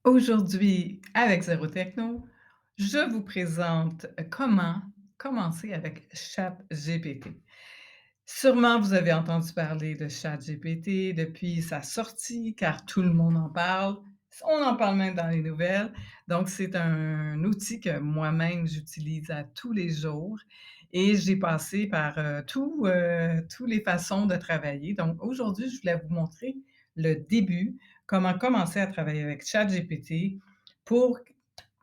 Aujourd'hui, avec Zéro Techno, je vous présente comment commencer avec ChatGPT. Sûrement, vous avez entendu parler de ChatGPT depuis sa sortie, car tout le monde en parle. On en parle même dans les nouvelles. Donc, c'est un outil que moi-même j'utilise à tous les jours et j'ai passé par tous les façons de travailler. Donc, aujourd'hui, je voulais vous montrer le début, comment commencer à travailler avec ChatGPT pour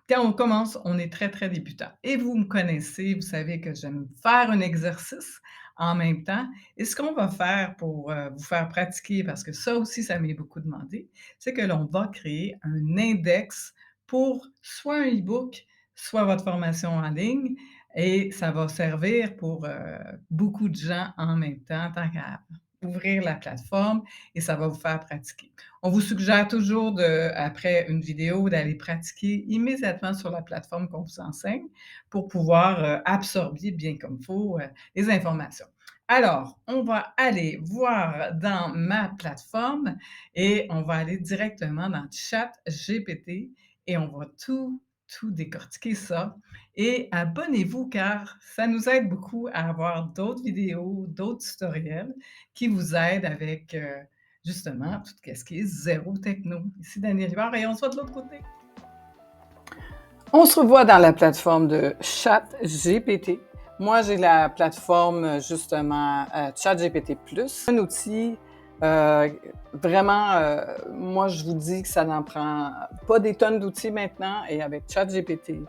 quand on commence, on est très, très débutant et vous me connaissez, vous savez que j'aime faire un exercice en même temps et ce qu'on va faire pour, vous faire pratiquer, parce que ça aussi, ça m'est beaucoup demandé, c'est que l'on va créer un index pour soit un e-book, soit votre formation en ligne et ça va servir pour, beaucoup de gens en même temps, tant qu'à ouvrir la plateforme et ça va vous faire pratiquer. On vous suggère toujours de, après une vidéo, d'aller pratiquer immédiatement sur la plateforme qu'on vous enseigne pour pouvoir, absorber bien comme il faut, les informations. Alors, on va aller voir dans ma plateforme et on va aller directement dans ChatGPT et on va tout décortiquer ça et abonnez-vous car ça nous aide beaucoup à avoir d'autres vidéos, d'autres tutoriels qui vous aident avec, justement, tout ce qui est zéro techno. Ici Daniel Rivard et on se voit de l'autre côté. On se revoit dans la plateforme de ChatGPT. Moi, j'ai la plateforme justement ChatGPT+, un outil vraiment, moi je vous dis que ça n'en prend pas des tonnes d'outils maintenant et avec ChatGPT,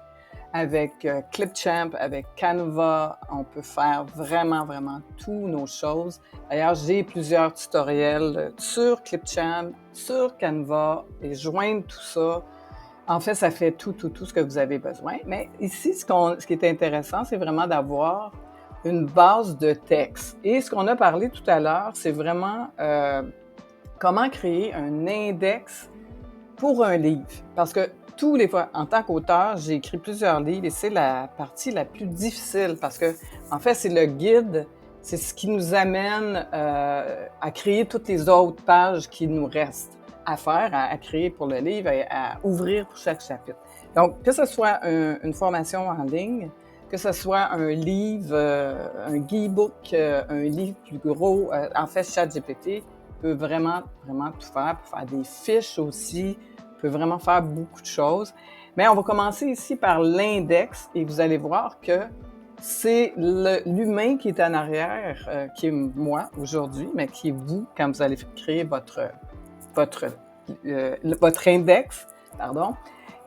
avec Clipchamp, avec Canva, on peut faire vraiment toutes nos choses. D'ailleurs, j'ai plusieurs tutoriels sur Clipchamp, sur Canva et joindre tout ça. En fait, ça fait tout ce que vous avez besoin. Mais ici, ce qui est intéressant, c'est vraiment d'avoir une base de texte. Et ce qu'on a parlé tout à l'heure, c'est vraiment comment créer un index pour un livre. Parce que tous les fois, en tant qu'auteur, j'ai écrit plusieurs livres et c'est la partie la plus difficile parce que, en fait, c'est le guide, c'est ce qui nous amène à créer toutes les autres pages qui nous restent à faire, à créer pour le livre et à ouvrir pour chaque chapitre. Donc, que ce soit une formation en ligne, que ce soit un livre, un guidebook, un livre plus gros, en fait, ChatGPT peut vraiment tout faire, peut faire des fiches aussi, peut vraiment faire beaucoup de choses. Mais on va commencer ici par l'index et vous allez voir que c'est l'humain qui est en arrière, qui est moi aujourd'hui, mais qui est vous quand vous allez créer votre index, pardon.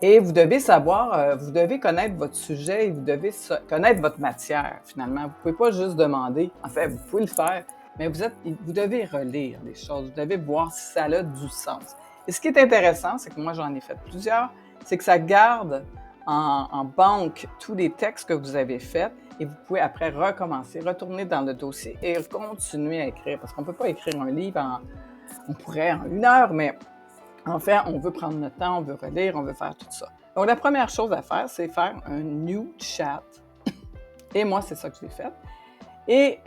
Et vous devez savoir, vous devez connaître votre sujet et vous devez connaître votre matière, finalement. Vous ne pouvez pas juste demander, en fait, vous pouvez le faire, mais vous devez relire les choses, vous devez voir si ça a du sens. Et ce qui est intéressant, c'est que moi, j'en ai fait plusieurs, c'est que ça garde en banque tous les textes que vous avez faits et vous pouvez après recommencer, retourner dans le dossier et continuer à écrire. Parce qu'on ne peut pas écrire un livre on pourrait en 1 heure, mais en fait, on veut prendre notre temps, on veut relire, on veut faire tout ça. Donc, la première chose à faire, c'est faire un new chat. Et moi, c'est ça que j'ai fait. Et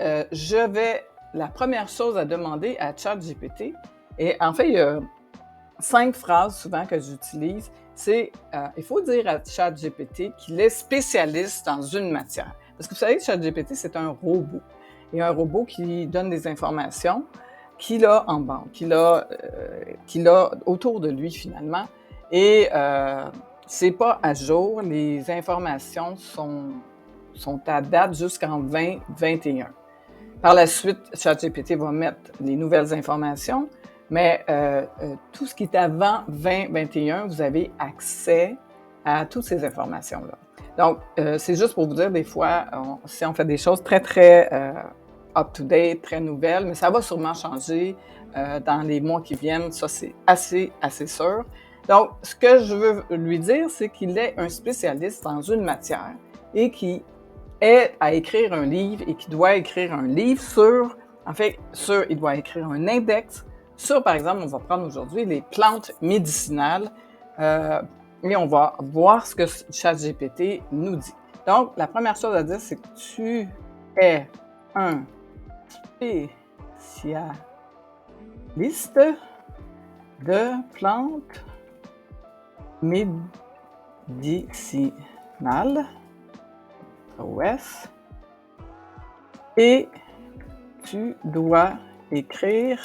la première chose à demander à ChatGPT, et en fait, il y a 5 phrases souvent que j'utilise, c'est il faut dire à ChatGPT qu'il est spécialiste dans une matière. Parce que vous savez que ChatGPT, c'est un robot. Et un robot qui donne des informations qu'il a en banque, qu'il a autour de lui finalement. Et c'est pas à jour, les informations sont à date jusqu'en 2021. Par la suite, ChatGPT va mettre les nouvelles informations, mais tout ce qui est avant 2021, vous avez accès à toutes ces informations-là. Donc, c'est juste pour vous dire, des fois, si on fait des choses très up-to-date, très nouvelles, mais ça va sûrement changer dans les mois qui viennent, ça c'est assez sûr. Donc, ce que je veux lui dire, c'est qu'il est un spécialiste dans une matière et qui est à écrire un livre et qui doit écrire un livre il doit écrire un index sur, par exemple, on va prendre aujourd'hui les plantes médicinales et on va voir ce que ChatGPT nous dit. Donc, la première chose à dire, c'est que tu es un spécialiste de plantes médicinal, OS, et tu dois écrire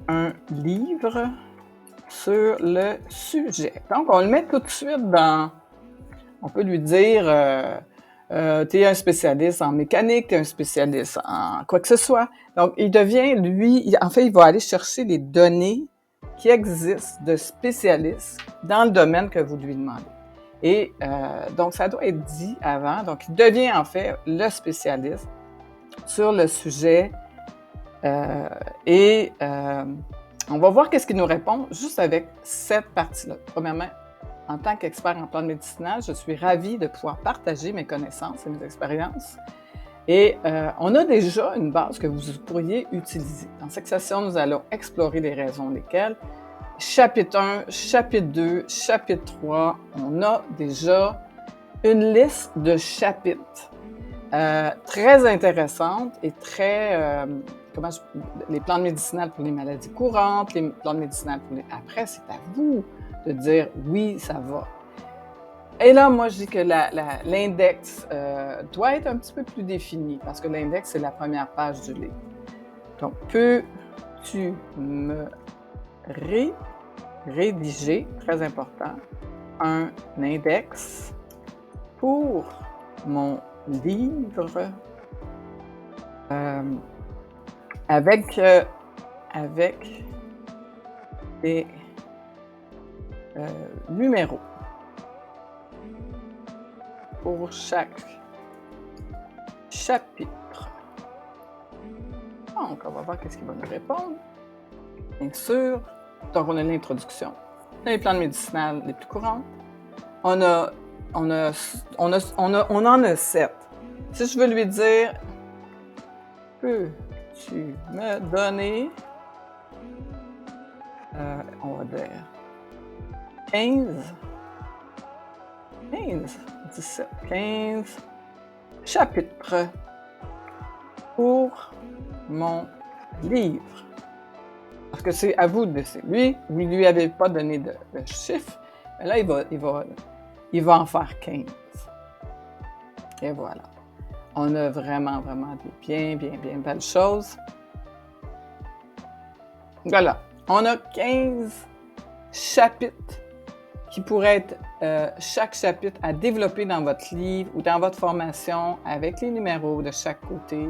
un livre sur le sujet. Donc, on le met tout de suite dans... On peut lui dire, tu es un spécialiste en mécanique, tu es un spécialiste en quoi que ce soit. Donc, il devient, lui, en fait, il va aller chercher les données qui existent de spécialistes dans le domaine que vous lui demandez. Et donc, ça doit être dit avant. Donc, il devient en fait le spécialiste sur le sujet. On va voir qu'est-ce qu'il nous répond juste avec cette partie-là. Premièrement, en tant qu'expert en plantes médicinales, je suis ravie de pouvoir partager mes connaissances et mes expériences. Et on a déjà une base que vous pourriez utiliser. Dans cette session, nous allons explorer les raisons lesquelles. Chapitre 1, chapitre 2, chapitre 3, on a déjà une liste de chapitres très intéressante et très... les plantes médicinales pour les maladies courantes, les plantes médicinales pour les... Après, c'est à vous de dire « oui, ça va ». Et là, moi, je dis que l'index doit être un petit peu plus défini parce que l'index, c'est la première page du livre. Donc, peux-tu me rédiger, très important, un index pour mon livre avec des numéros pour chaque chapitre. Donc, on va voir qu'est-ce qu'il va nous répondre. Bien sûr, donc on a l'introduction, les plantes médicinales les plus courantes. On en a 7. Si je veux lui dire, peux-tu me donner, on va dire 15, 17, 15 chapitres pour mon livre. Parce que c'est à vous de décider. Lui, vous ne lui avez pas donné de chiffre, mais là, il va en faire 15. Et voilà. On a vraiment des bien belles choses. Voilà. On a 15 chapitres qui pourraient être chaque chapitre à développer dans votre livre ou dans votre formation avec les numéros de chaque côté.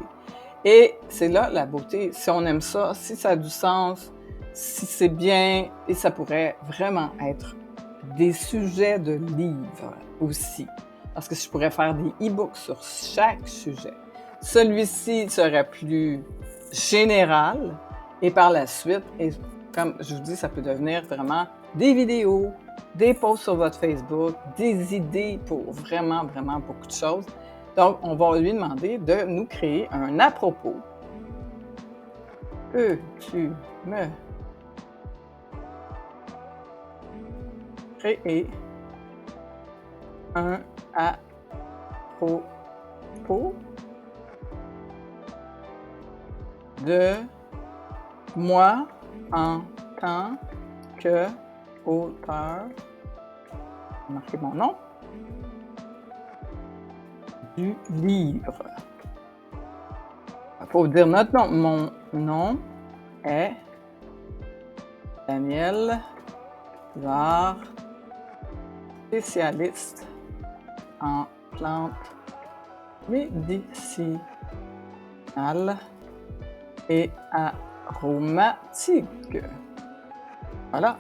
Et c'est là la beauté. Si on aime ça, si ça a du sens, si c'est bien, et ça pourrait vraiment être des sujets de livres aussi. Parce que je pourrais faire des e-books sur chaque sujet. Celui-ci serait plus général et par la suite, et comme je vous dis, ça peut devenir vraiment des vidéos, des posts sur votre Facebook, des idées pour vraiment beaucoup de choses. Donc, on va lui demander de nous créer un à propos. Peux-tu me créer un à propos de moi en tant qu'auteur, marquez mon nom, du livre. Il faut dire notre nom. Mon nom est Daniel Huard, spécialiste en plantes médicinales et aromatiques. Voilà.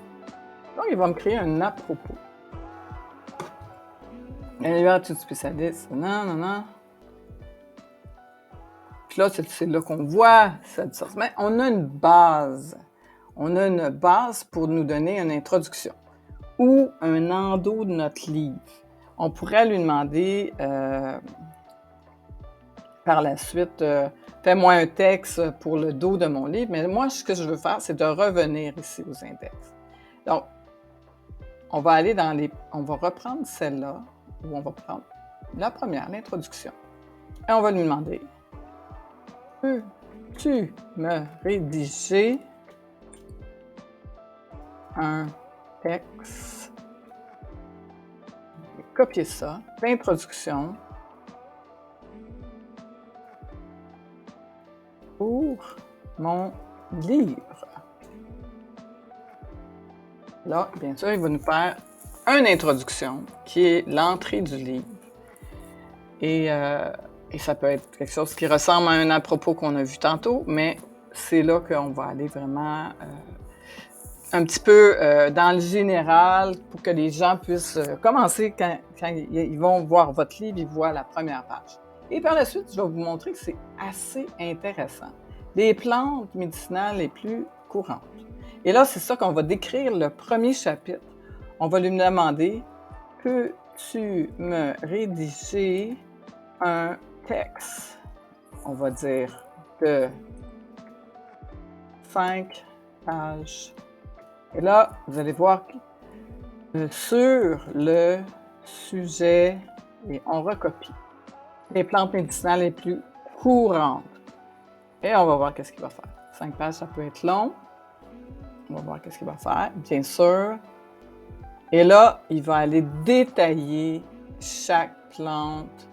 Donc, il va me créer un à propos. Daniel tout spécialiste. Non. Puis là, c'est là qu'on voit cette sorte. Mais on a une base. On a une base pour nous donner une introduction ou un endo de notre livre. On pourrait lui demander par la suite, fais-moi un texte pour le dos de mon livre. Mais moi, ce que je veux faire, c'est de revenir ici aux index. Donc, on va aller on va reprendre celle-là, où on va prendre la première, l'introduction. Et on va lui demander, peux-tu me rédiger un texte. Je vais copier ça. L'introduction pour mon livre. Là, bien sûr, il va nous faire une introduction qui est l'entrée du livre. Et ça peut être quelque chose qui ressemble à un à propos qu'on a vu tantôt, mais c'est là qu'on va aller vraiment un petit peu dans le général pour que les gens puissent commencer quand ils vont voir votre livre, ils voient la première page. Et par la suite, je vais vous montrer que c'est assez intéressant. Les plantes médicinales les plus courantes. Et là, c'est ça qu'on va décrire le premier chapitre. On va lui demander « Peux-tu me rédiger un texte? » On va dire de 5 pages. Et là, vous allez voir que sur le sujet, et on recopie les plantes médicinales les plus courantes. Et on va voir qu'est-ce qu'il va faire. 5 pages, ça peut être long. On va voir qu'est-ce qu'il va faire, bien sûr. Et là, il va aller détailler chaque plante.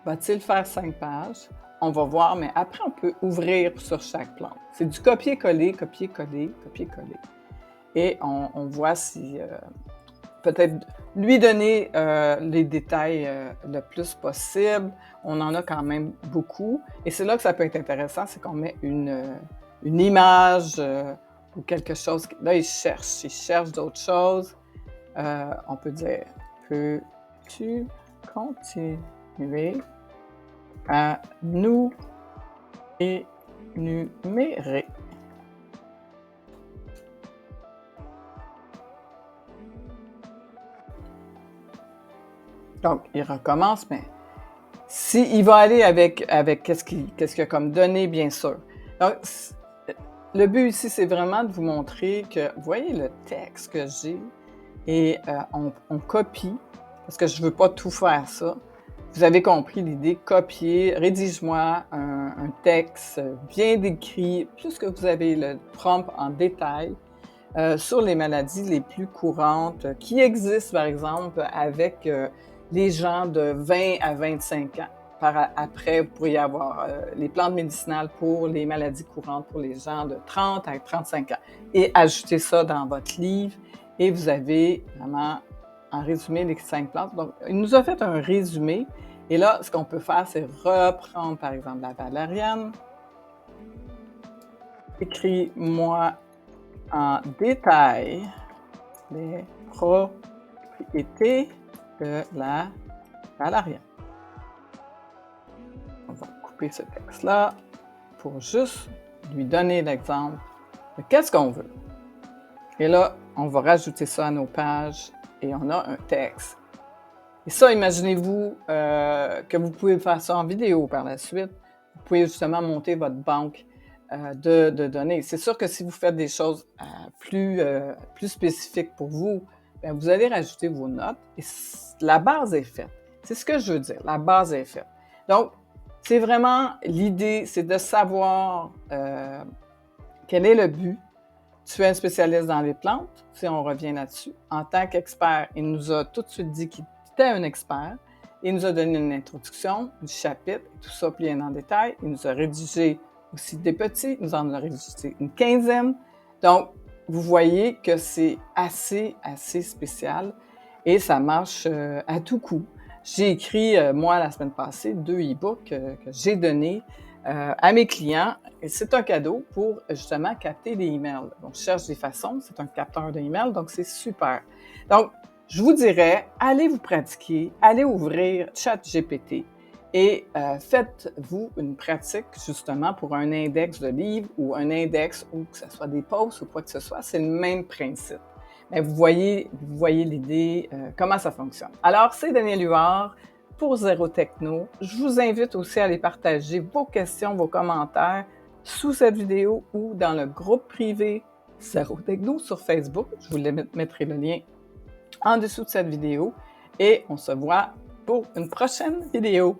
Va-t-il faire 5 pages? On va voir, mais après, on peut ouvrir sur chaque plante. C'est du copier-coller, copier-coller, copier-coller. Et on voit si peut-être lui donner les détails le plus possible. On en a quand même beaucoup. Et c'est là que ça peut être intéressant, c'est qu'on met une image ou quelque chose. Là, il cherche d'autres choses. On peut dire « Peux-tu continuer à nous énumérer ?» Donc, il recommence, mais il va aller avec qu'est-ce qu'il y a comme données, bien sûr. Donc, le but ici, c'est vraiment de vous montrer que, vous voyez le texte que j'ai, et on copie, parce que je ne veux pas tout faire ça. Vous avez compris l'idée, copier, rédige-moi un texte bien décrit, plus que vous avez le prompt en détail, sur les maladies les plus courantes qui existent, par exemple, avec les gens de 20 à 25 ans. Après, vous pourriez avoir les plantes médicinales pour les maladies courantes pour les gens de 30 à 35 ans. Et ajoutez ça dans votre livre et vous avez vraiment, en résumé, les 5 plantes. Donc, il nous a fait un résumé. Et là, ce qu'on peut faire, c'est reprendre, par exemple, la valériane. Écris-moi en détail les propriétés de la valériane. On va couper ce texte-là pour juste lui donner l'exemple de qu'est-ce qu'on veut. Et là, on va rajouter ça à nos pages et on a un texte. Et ça, imaginez-vous que vous pouvez faire ça en vidéo par la suite. Vous pouvez justement monter votre banque de données. C'est sûr que si vous faites des choses plus spécifiques pour vous, bien, vous allez rajouter vos notes et la base est faite. C'est ce que je veux dire, la base est faite. Donc, c'est vraiment l'idée, c'est de savoir quel est le but. Tu es un spécialiste dans les plantes, si on revient là-dessus. En tant qu'expert, il nous a tout de suite dit qu'il était un expert. Il nous a donné une introduction, un chapitre, tout ça plié en détail. Il nous a rédigé aussi des petits, il nous en a rédigé une quinzaine. Donc, vous voyez que c'est assez spécial et ça marche à tout coup. J'ai écrit, moi, la semaine passée, 2 e-books que j'ai donnés à mes clients. Et c'est un cadeau pour justement capter les emails. Donc, je cherche des façons, c'est un capteur d'emails, donc c'est super. Donc, je vous dirais, allez vous pratiquer, allez ouvrir ChatGPT et faites-vous une pratique justement pour un index de livres ou un index ou que ce soit des posts ou quoi que ce soit, c'est le même principe. Mais vous voyez l'idée, comment ça fonctionne. Alors, c'est Danielle Huard pour Zéro Techno. Je vous invite aussi à aller partager vos questions, vos commentaires sous cette vidéo ou dans le groupe privé Zéro Techno sur Facebook. Je vous mettrai le lien en dessous de cette vidéo et on se voit pour une prochaine vidéo.